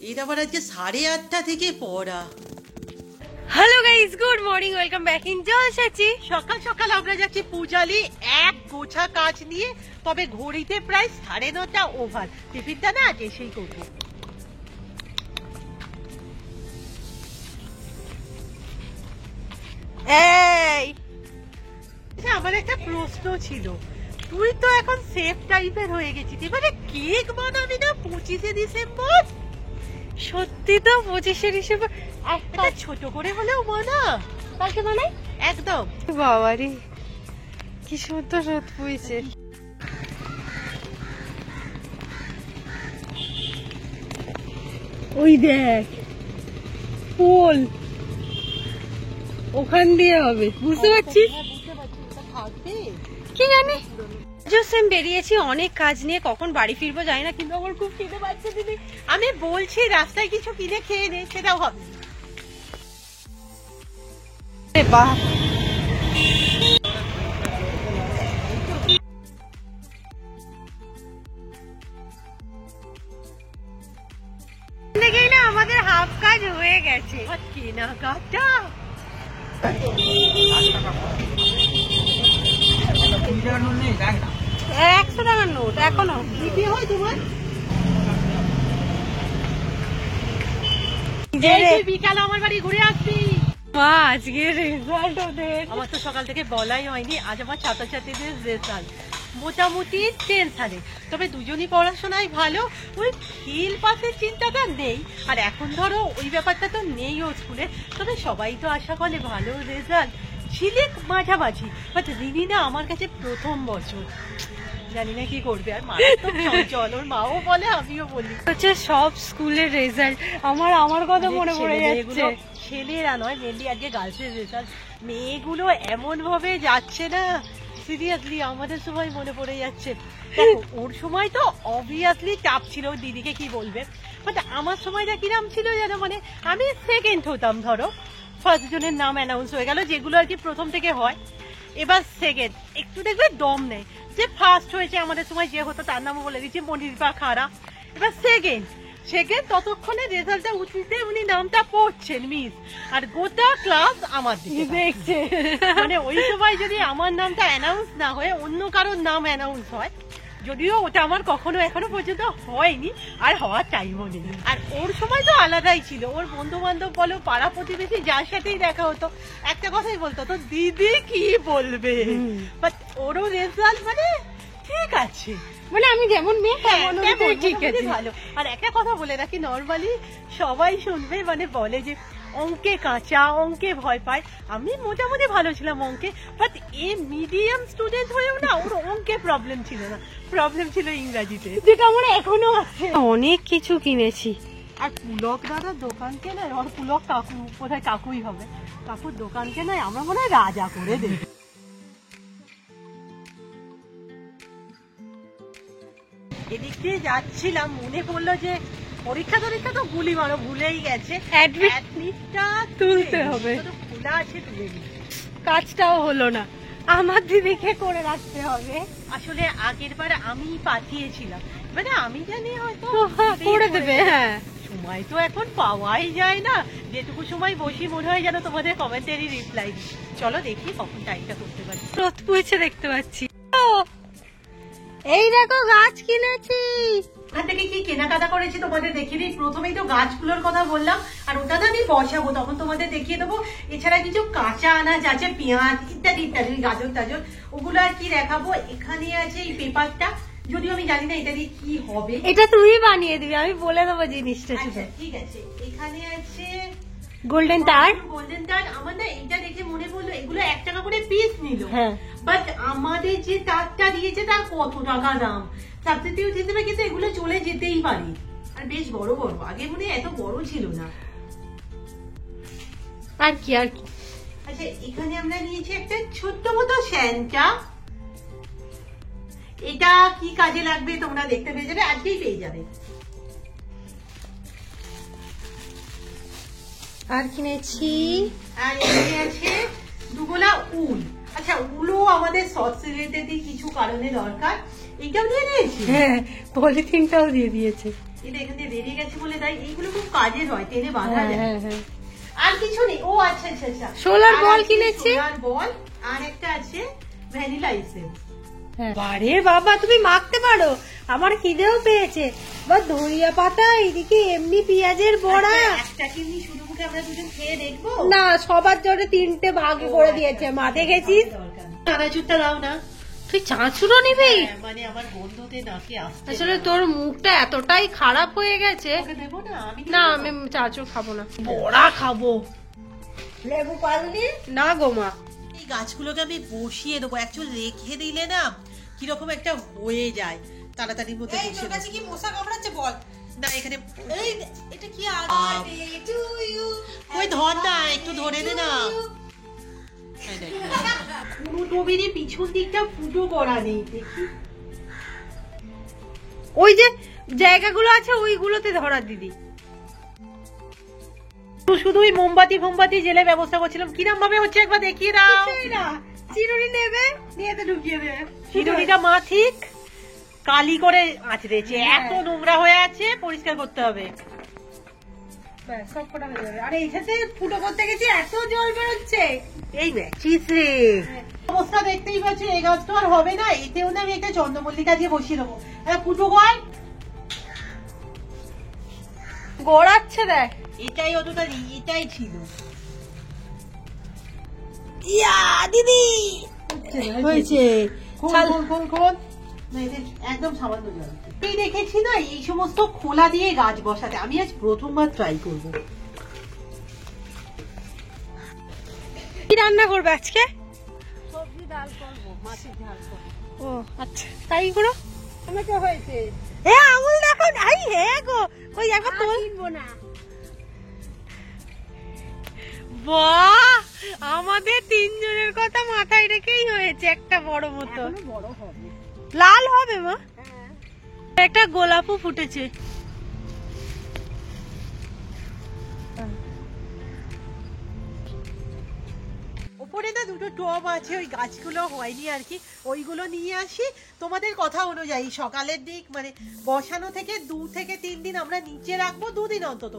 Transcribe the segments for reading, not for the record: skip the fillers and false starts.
এর আবার আজকে 8:30 থেকে পড়া। Hello guys, good morning, welcome back in জলসাচি। সকাল সকাল আমরা যাচ্ছি পূজালি, এক গোছা কাজ নিয়ে। তবে ঘড়িতে প্রায় 9:30 ওভার। টিফিনটা না আগে সেই করবো। এই আমার একটা প্রশ্ন ছিল, তুই তো এখন সেফ টাইপের হয়ে গেছিস, এবারে কেক বানাবি না 25শে ডিসেম্বর? সত্যি তো 25শে ডিসেম্বর একটা ছোট করে হলেও বানা। কালকে বানাই একদম। বাবারি কি সুন্দর রোদ পুইছে। ওই দেখ পোল, ওখান দিয়ে হবে, বুঝতে পারছিস? কি জানি সেম বেরিয়েছি অনেক কাজ নিয়ে, কখন বাড়ি ফিরবো জানি না, কিন্তু আমার খুব খিদে পাচ্ছে দিদি। আমি বলছি রাস্তায় কিছু কিনে খেয়ে নে, সেটাও হবে। দেখেই না আমাদের হাফ কাজ হয়ে গেছে। কেনাকাটা 100 টাকার নোট এখনো দিতে হয় তোমার। বিকালে আমার বাড়ি ঘুরে আসবি। মা আজকে রেজাল্ট ওদের, আমার তো সকাল থেকে বলাই হয়নি। আজ আমার ছাত্রছাত্রীদের রেজাল্ট মোটামুটি টেনশনে, তবে দুজনই পড়াশোনায় ভালো। ওই ফিল পাসের চিন্তাটা নেই, আর এখন ধরো ওই ব্যাপারটা তো নেইও স্কুলে। তবে সবাই তো আশা করে ভালো রেজাল্ট, ছিলে মাঝামাঝি। বাট রিনি না আমার কাছে প্রথম বছর, জানি না কি করবে। আর মা তো চঞ্চল, ওর মাও বলে আমিও বলি। হচ্ছে সব স্কুলের রেজাল্ট আমার কথা মনে পড়ে যাচ্ছে। ছেলেরা নয়, মেনলি আজকে গার্লসের রেজাল্ট। মেয়েগুলো এমন ভাবে যাচ্ছে না, সিরিয়াসলি আমাদের সময় মনে পড়ে যাচ্ছে। দেখো ওর সময় তো অবভিয়াসলি চাপ ছিল, দিদিকে কি বলবে। বাট আমার সময়টা কিরাম ছিল যেন, মানে আমি সেকেন্ড হতাম, ধরো ফার্স্ট জনের নাম অ্যানাউন্স হয়ে গেল, যেগুলো আর কি প্রথম থেকে হয়। এবার সেকেন্ড একটু দেখবে দম নেই। যে ফার্স্ট হয়েছে আমাদের সময় যে হতো তার নামও বলে দিচ্ছে মনিরবা খাড়া। এবার সেকেন্ড ততক্ষণে রেজাল্টটা উঠিতে উনি নামটা পড়ছেন মিস, আর গোটা ক্লাস আমার দিকে দেখছে। মানে ওই সময় যদি আমার নামটা অ্যানাউন্স না হয়ে অন্য কারোর নাম অ্যানাউন্স হয়, যদিও ওটা আমার কখনো এখনো পর্যন্ত হয়নি, আর হওয়ার টাইমও নেই। আর ওর সময় তো আলাদাই ছিল, ওর বন্ধু বান্ধব বলো, পাড়া প্রতিবেশী যার সাথেই দেখা হতো একটা কথাই বলতো, তো দিদি কি বলবে। বাট ওরও রেজাল্ট মানে ঠিক আছে, মানে আমি যেমন মেয়ে তেমন ঠিক আছে, ভালো। আর একটা কথা বলে রাখি, নর্মালি সবাই শুনবে, মানে বলে যে অঙ্কে কাঁচা, অঙ্কে ভয় পায়। আমি মোটামুটি ভালো ছিলাম অঙ্কে, বাট এ মিডিয়াম স্টুডেন্ট হয়েও না ওর অঙ্কে প্রবলেম ছিল না, প্রবলেম ছিল ইংরাজিতে, যেটা আমার এখনো আছে। অনেক কিছু কিনেছি। আর পুলক দাদার দোকানকে না, ওর পুলক কাকু, কোথায় কাকুই হবে, কাকুর দোকানকে না আমরা মনে হয় রাজা করে দেব। এদিক দিয়ে যাচ্ছিলাম, মনে পড়লো যে পরীক্ষা তো গুলি মারো ভুলেই গেছে, অ্যাডমিটটা তুলতে হবে, খোলা আছে তুলে দিই। কাজটাও হলো না, আমার দিদিকে করে রাখতে হবে। আসলে আগের বার আমি পাঠিয়েছিলাম, মানে আমি জানি হয়তো করে দেবে। হ্যাঁ, সময় তো এখন পাওয়াই যায় না, যেটুকু সময় বসি মনে হয় যেন তোমাদের কমেন্টারি রিপ্লাই দিই। চলো দেখি কখন টাইমটা করতে পারি। রোদ পুইছে দেখতে পাচ্ছি। এই দেখো গাছ কিনেছি। ওখান থেকে কি কেনাকাটা করেছি তোমাদের দেখিয়ে দিই। প্রথমেই তো গাছগুলোর কথা বললাম, আর ওটা তো আমি বসাবো, তখন তোমাদের দেখিয়ে দেবো। এছাড়া কিছু কাঁচা আনাজ আছে, পেঁয়াজ ইত্যাদি ইত্যাদি, গাজর টাজর, ওগুলো আর কি দেখাবো। এখানে আছে এই পেপারটা, যদিও আমি জানি না এটা দিয়ে কি হবে। এটা তুমি বানিয়ে দিবি, আমি বলে দেবো জিনিসটা। আচ্ছা ঠিক আছে। এখানে আছে গোল্ডেন তার। গোল্ডেন তার আমার না এটা দেখে মনে পড়লো, এগুলো 1 টাকা করে পিস নিল। হ্যাঁ, বাট আমাদের যে তারটা দিয়েছে তার কত টাকা দাম, সাবস্টিটিউট হিসেবে কিন্তু এগুলো চলে যেতেই পারে। আর বেশ বড় বড়, আগে মনে এত বড় ছিল না। আর কি আর কি। আচ্ছা এখানে আমরা নিয়েছি একটা ছোট্ট মতো স্যান্টা। এটা কি কাজে লাগবে তোমরা দেখতে পেয়ে যাবে, আজকেই পেয়ে যাবে। আর কিনেছি, আর এখানে আছে 2 গোলা উল। আচ্ছা উলও আমাদের সস রিলেটেড কিছু কারণে দরকার, এইটাও দিয়ে দিয়েছি। হ্যাঁ পলিথিনটাও দিয়ে দিয়েছে। এটা এখানে বেরিয়ে গেছে বলে তাই এইগুলো খুব কাজের হয়, টেনে বাঁধা হ্যাঁ যায়। হ্যাঁ হ্যাঁ। আর কিছু নেই। ও আচ্ছা আচ্ছা আচ্ছা, সোলার আর বল আছে কিনেছি। সোলার বল, আর একটা আছে ভ্যানিলা এসেন্স। বারে বাবা, তুমি মাখতে পারো, আমার খিদেও পেয়েছে। বা ধনিয়া পাতা, এদিকে এমনি পেঁয়াজের বড়া। একটা কি শুধু মুখে আমরা দুজন খেয়ে দেখবো? না, সবার জন্য 3টে ভাগে করে দিয়েছে মা, দেখেছিস? চানাচুরটা দাও না। তুই চাঁচুরও নিবি? মানে আমার বন্ধুতে নাকি আসছে। আসলে তোর মুখটা এতটাই খারাপ হয়ে গেছে। ওকে দেবো না আমি? না, আমি চাঁচুর খাবো না, বড়া খাবো। লেবু পারলি না গো মা। এই গাছগুলোকে আমি বসিয়ে দেবো, অ্যাকচুয়ালি রেখে দিলে না কিরকম একটা হয়ে যায়, তাড়াতাড়ির মধ্যে বসিয়ে দেবো। কি মশা কামড়াচ্ছে বল? না এখানে এটা কি ওই ধর না, একটু ধরে দে না। কোনো টবিরই পিছন দিকটা ফুটো করা নেই, দেখি। ওই যে জায়গাগুলো আছে ওইগুলোতে ধরা দিদি। শুধুই মোমবাতি ফোমবাতি জেলে ব্যবস্থা করছিলাম, কিরম ভাবে হচ্ছে একবার দেখিয়ে দাও। চিরুনি নেবে, নিয়ে তো ঢুকিয়ে দেবে। চিরুনিটা মা ঠিক কালি করে আঁচড়েছে, এত নোংরা হয়ে আছে, পরিষ্কার করতে হবে। সব কটা হয়ে যাবে। আরে এটাতে ফুটো করতে গেছি, এত জল বেরোচ্ছে। এই ম্যাচিস রে, অবস্থা দেখতেই পাচ্ছি। এই গাছ তো আর হবে না, এতেও না আমি একটা চন্দ্রমল্লিকা দিয়ে বসিয়ে দেবো। ফুটো কর, গড়াচ্ছে দেখ। এটাই অতটা, এটাই ছিল। ইয়া দিদি হয়েছে। চল। খোল। না, এতে একদম সামান্য জল। এই দেখেছি না এই সমস্ত খোলা দিয়ে গাছ বসাতে, আমি আজ প্রথমবার ট্রাই করবো। কি রান্না করবে আজকে? সবজি ডাল করবো, মাছের ঝাল করবো। ও আচ্ছা, তাই করো। আমাকে হয়েছে। এ আঙুল দেখো। আই হ্যাঁ গো, কই একবার তোল। না বাহ, আমাদের 3 জনের কথা মাথায় রেখেই হয়েছে একটা বড় মতো। বড় হবে। লাল হবে মা? একটা গোলাপও ফুটেছে। ওপরে না দুটো টব আছে, ওই গাছগুলো হয়নি আর কি, ওইগুলো নিয়ে আসি। তোমাদের কথা অনুযায়ী সকালের দিক মানে বসানো থেকে 2 থেকে 3 দিন আমরা নিচে রাখবো, 2 দিন অন্তত,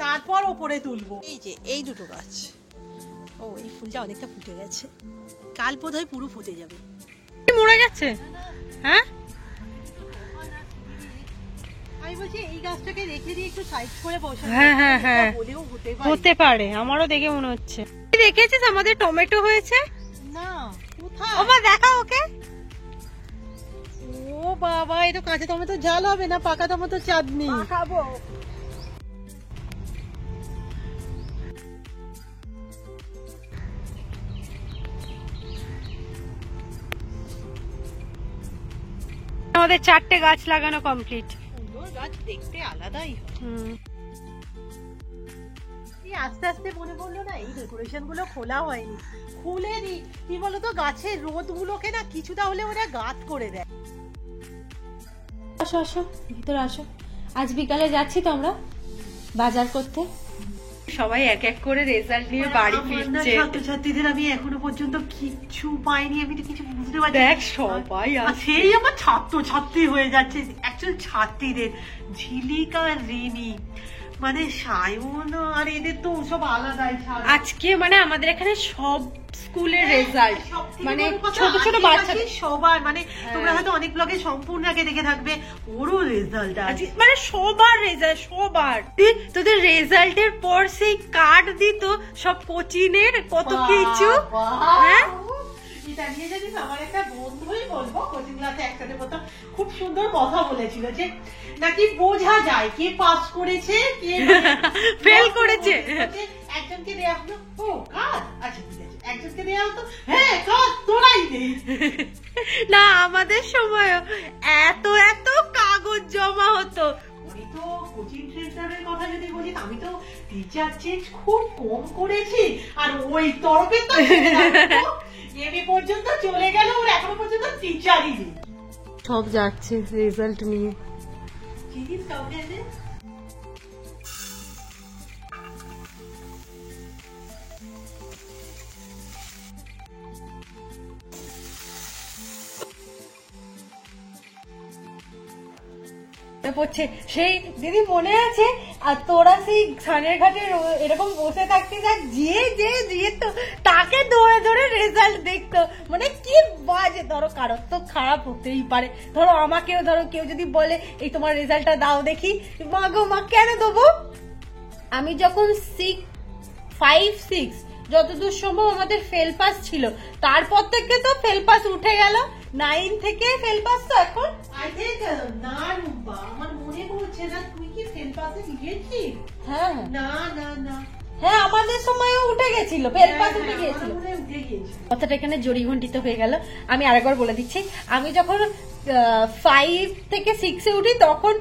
তারপর ওপরে তুলবো। এই যে এই দুটো গাছ, ও এই ফুলটা অনেকটা ফুটে গেছে, কাল বোধহয় পুরো ফুটে যাবে। মরে গেছে? হ্যাঁ, আমি বলছি এই গাছটাকে রেখে দিয়ে একটু সাইড করে বসানো। হ্যাঁ হ্যাঁ হ্যাঁ, বলেও হতে পারে, আমারও দেখে মনে হচ্ছে। দেখেছিস আমাদের টমেটো হয়েছে না। কোথায়? ও মা দেখা ওকে। ও বাবা, এটা কাঁচা টমেটো ঝাল হবে না পাকা টমেটো চাটনি? খাবো। আমাদের 4টে গাছ লাগানো কমপ্লিট। সুন্দর গাছ, দেখতে আলাদাই হয়। আস্তে আস্তে মনে পড়লো না এই ডেকোরেশন গুলো খোলা হয়নি, খুলে দি। কি বলতো, গাছের রোদ গুলোকে না কিছুটা হলে ওরা গাছ করে দেয়। আসো আসো, ভিতরে আসো। আজ বিকালে যাচ্ছি তো আমরা বাজার করতে। সবাই এক এক করে রেজাল্ট নিয়ে বাড়ি ফিরছে। ছাত্রছাত্রীদের আমি এখনো পর্যন্ত কিচ্ছু পাইনি, আমি তো কিছু বুঝতে পারছি। দেখ সবাই আছে, সেই আমার ছাত্রছাত্রী হয়ে যাচ্ছে। অ্যাকচুয়াল ছাত্রীদের ঝিলিকা, রিনি, মানে সায়ন আর এদের তো সব আলাদাই। আজকে মানে আমাদের এখানে সব স্কুলের রেজাল্ট, মানে ছোট ছোট বাচ্চাদের সবার, মানে তোমরা হয়তো অনেক ব্লগে সম্পূর্ণ আগে দেখে থাকবে, ওরও রেজাল্ট আছে। মানে সবার রেজাল্ট, সবার। তোদের রেজাল্টের পর সেই কার্ড দিত সব কোচিনের, কত কিছু। হ্যাঁ, এটা নিয়ে জানিস আমার একটা বন্ধুই বলবো, কোচিং ক্লাসে একসাথে পড়তাম, খুব সুন্দর কথা বলেছিল যে নাকি বোঝা যায় কে পাস করেছে কে ফেল করেছে। একজনকে দেওয়া হলো, ও কাজ, আচ্ছা ঠিক আছে, একজনকে দেওয়া হতো, হ্যাঁ কাজ তোরাই নেই। না, আমাদের সময় এত এত কাগজ জমা হতো। আমি তো কোচিং সেন্টারের কথা যদি বলি, আমি তো টিচার চেঞ্জ খুব কম করেছি, আর ওই তরফে তো এমএ পর্যন্ত চলে গেল, ওর এখনো পর্যন্ত টিচারই নেই। সব যাচ্ছে রেজাল্ট নিয়ে। চিনিস কাউকে এনে? পড়ছে সেই দিদি মনে আছে? আর তোরা সেই ছানের ঘাটে এরকম বসে থাকতে যে তো তাকে ধরে ধরে রেজাল্ট দেখতো, মানে কি বাজে। ধরো কারোর তো খারাপ হতেই পারে, ধরো আমাকেও, ধরো কেউ যদি বলে এই তোমার রেজাল্টটা দাও দেখি, মা গো মা কেন দেবো? আমি যখন 5-6 যতদূর সম্ভব আমাদের ফেল পাস ছিল, তারপর থেকে তো ফেল পাস উঠে গেল, 9 থেকে ফেল পাস তো এখন। না রুম্পা, আমার মনে পড়ছে না তুই কি ফেল পাসে গিয়েছিস? হ্যাঁ না না না, হ্যাঁ আমাদের সময়ও উঠে গেছিল, ফেল পাস উঠে গিয়েছিল। কথাটা এখানে জড়িঘণ্টিত হয়ে গেল। আমি আরেকবার বলে দিচ্ছি, আমি যখন 5 থেকে 6-এ উঠি তখন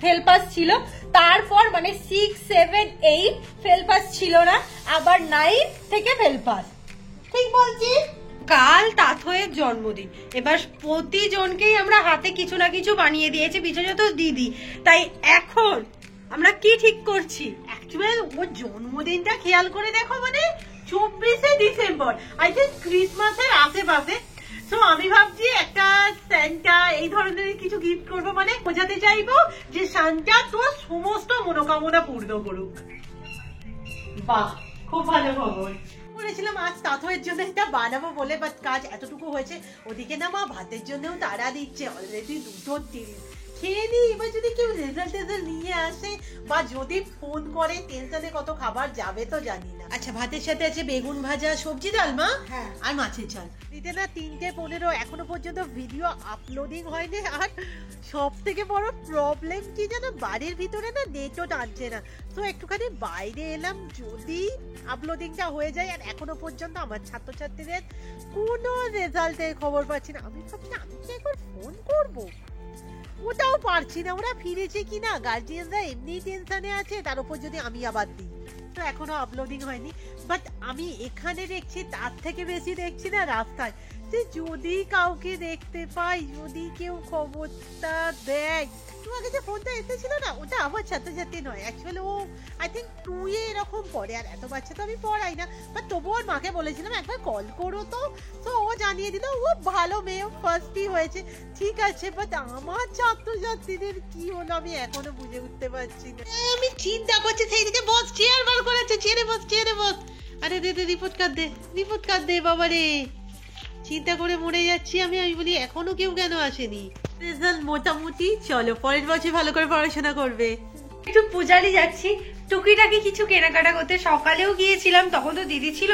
ফেল পাস ছিল, তারপর মানে 6, 7, 8 ফেল পাস ছিল না, আবার 9 থেকে ফেল পাস। ঠিক বলছি? কাল তাথয়ের জন্মদিন, এবার প্রতিজনকেই আমরা হাতে কিছু না কিছু বানিয়ে দিয়েছি, বিশেষত দিদি। তাই এখন আমরা কি ঠিক করছি? অ্যাকচুয়ালি ওর জন্মদিনটা খেয়াল করে দেখো, মানে 24শে ডিসেম্বর, আই থিঙ্ক ক্রিসমাসের আশেপাশে। তো আমি ভাবছি একটা সান্টা এই ধরনের কিছু গিফট করবো, মানে বোঝাতে চাইবো যে সান্টা তোর সমস্ত মনোকামনা পূর্ণ করুক। বাহ, খুব ভালো খবর। বলেছিলাম আজ তাথয়ের জন্য এটা বানাবো বলে, বাট কাজ এতটুকু হয়েছে। ওদিকে না মা ভাতের জন্যও তাড়া দিচ্ছে, অলরেডি 2:30। খেয়ে নি, এবার যদি কেউ রেজাল্ট নিয়ে আসে বা যদি ফোন করে, টেনশনে কত খাবার যাবে তো জানি না। আচ্ছা, ভাতের সাথে আছে বেগুন ভাজা, সবজি ডালমা, হ্যাঁ, আর মাছের ঝাল। দিতে না 3:15, এখনো পর্যন্ত ভিডিও আপলোডিং হয়নি। আর সব থেকে বড় প্রবলেম কি জানো, বাড়ির ভিতরে না নেটও টানছে না। তো একটুখানি বাইরে এলাম, যদি আপলোডিংটা হয়ে যায়। আর এখনো পর্যন্ত আমার ছাত্রছাত্রীদের কোনো রেজাল্টের খবর পাচ্ছি না। আমি ভাবছি আমি কি একবার ফোন করবো, ওটাও পারছি না। ওরা ফিরেছে কিনা, গার্জিয়ানরা এমনি টেনশনে আছে, তার উপর যদি আমি আবার দিই। তো এখনো আপলোডিং হয়নি, বাট আমি এখানে দেখছি তার থেকে বেশি দেখছি না রাস্তায়, যে যদি কাউকে দেখতে পাই, যদি কেউ খবরটা দেয়। তোমাকে যে ফোনটা এসেছিল না, ওটা আমার ছাত্রছাত্রী নয়, অ্যাকচুয়ালি ও আই থিঙ্ক 2-এ এরকম পড়ে। আর এত বাচ্চা তো আমি পড়াই না, বাট তবুও ওর মাকে বলেছিলাম একবার কল করো তো। তো ও জানিয়ে দিল ও ভালো মেয়ে, ফার্স্টই হয়েছে। ঠিক আছে, বাট আমার ছাত্রছাত্রীদের কি হলো আমি এখনো বুঝে উঠতে পারছি না। আমি চিন্তা করছি, সেই দিকে বস, চেয়ার বার করেছে, চেয়ারে বস। আরে দে রিপোর্ট কার্ড দে বাবা রে। চিন্তা করে মরে যাচ্ছি আমি বলি এখনো কেউ কেন আসেনি। রেজাল্ট মোটামুটি, চলো পরের বছর ভালো করে পড়াশোনা করবে। একটু পূজারি যাচ্ছি, টুকিটাকি কিছু কেনাকাটা করতে। সকালেও গিয়েছিলাম, তখন তো দিদি ছিল,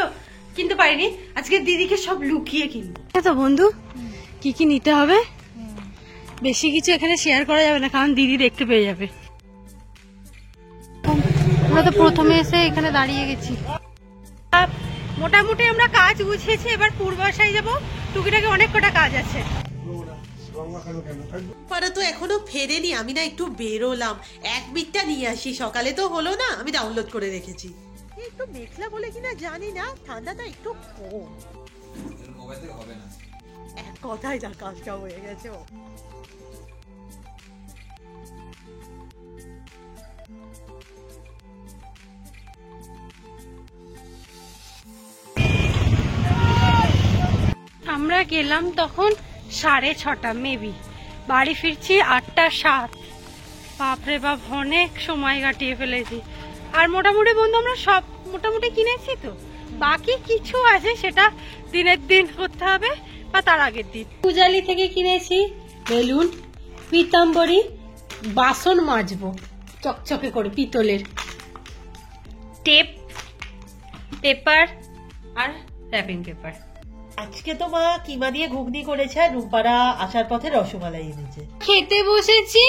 কিন্তু পারিনি। আজকে দিদিকে সব লুকিয়ে কিনবো। তো বন্ধু, কি কি নিতে হবে? বেশি কিছু এখানে শেয়ার করা যাবে না, কারণ দিদি দেখতে পেয়ে যাবে। আমরা তো প্রথমে এসে এখানে দাঁড়িয়ে গেছি। মোটামুটি আমরা কাজ গুছিয়েছি, এবার পূর্বাশায় যাবো। টুকিটাকি অনেক কটা কাজ আছে। পারা তো এখনো ফেরেনি, আমি না একটু বেরোলাম, এক বিটটা নিয়ে আসি। সকালে তো হলো না, আমি ডাউনলোড করে রেখেছি। একটু মেঘলা বলে কিনা জানি না, ঠান্ডাটা একটু কম। এক কথায় যা কাজটা হয়ে গেছে। আমরা গেলাম তখন 6:30 মেবি, বাড়ি ফিরছি 8:07। বাপরে বাপ, অনেক সময় কাটিয়ে ফেলেছি। আর মোটামুটি বন্ধু আমরা সব মোটামুটি কিনেছি, তো বাকি কিছু আছে সেটা দিনের দিন করতে হবে বা তার আগের দিন। পূজালি থেকে কিনেছি বেলুন, পিতাম্বরী, বাসন মাজবো চকচকে করে পিতলের, টেপ, পেপার আর র্যাপিং পেপার। আজকে তো মা কিমা দিয়ে ঘুগনি করেছে, আর রূপারা আসার পথে রসমালাই এনেছে। খেতে বসেছি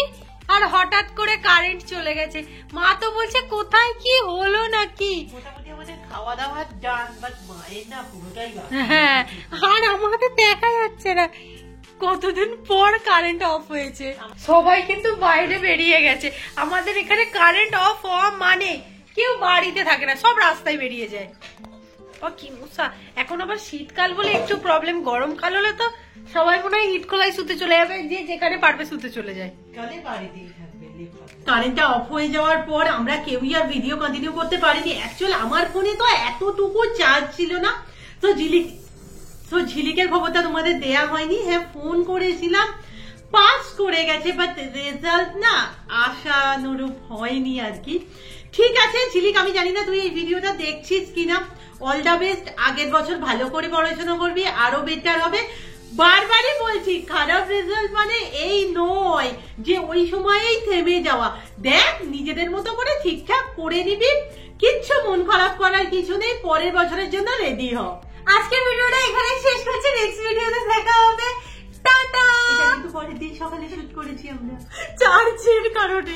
আর হঠাৎ করে কারেন্ট চলে গেছে। মা তো বলছে কোথায় কি হলো নাকি। মোটামুটি আমাদের খাওয়া দাওয়া ডান, বাট মায়ের না পুরোটাই বাকি। হ্যাঁ, আর আমাদের দেখা যাচ্ছে না কতদিন পর কারেন্ট অফ হয়েছে। সবাই কিন্তু বাইরে বেরিয়ে গেছে। আমাদের এখানে কারেন্ট অফ হওয়া মানে কেউ বাড়িতে থাকে না, সব রাস্তায় বেরিয়ে যায়। কি মশা, এখন আবার শীতকাল বলে একটু প্রবলেম। গরমকাল হলে তো সবাই মনে হয় ইট খোলায় শুতে চলে যাবে, যে যেখানে পারবে শুতে চলে যায়। কারেন্টটা অফ হয়ে যাওয়ার পর আমরা কেউই আর ভিডিও কন্টিনিউ করতে পারিনি। অ্যাকচুয়ালি আমার ফোনে তো এতটুকু চার্জ ছিল না, তো ঝিলিকের খবরটা তোমাদের দেয়া হয়নি। হ্যাঁ, ফোন করেছিলাম, পাস করে গেছে, বাট রেজাল্ট না আশানুরূপ হয়নি আর কি। ঠিক আছে ঝিলিক, আমি জানি না তুই এই ভিডিওটা দেখছিস কিনা, অল দ্য বেস্ট। আগের বছর ভালো করে পড়াশোনা করবি, আরো বেটার হবে। বারবারই বলছি খারাপ রেজাল্ট মানে এই নয় যে ওই সময়েই থেমে যাওয়া। দেখ নিজেদের মতো করে ঠিকঠাক করে নিবি, কিচ্ছু মন খারাপ করার কিছু নেই, পরের বছরের জন্য রেডি হ। আজকের ভিডিওটা এখানে শেষ করছি, নেক্সট ভিডিওতে দেখা হবে, টাটা। এটা কিন্তু পরের দিন সকালে শুট করেছি আমরা চার্জের কারণে।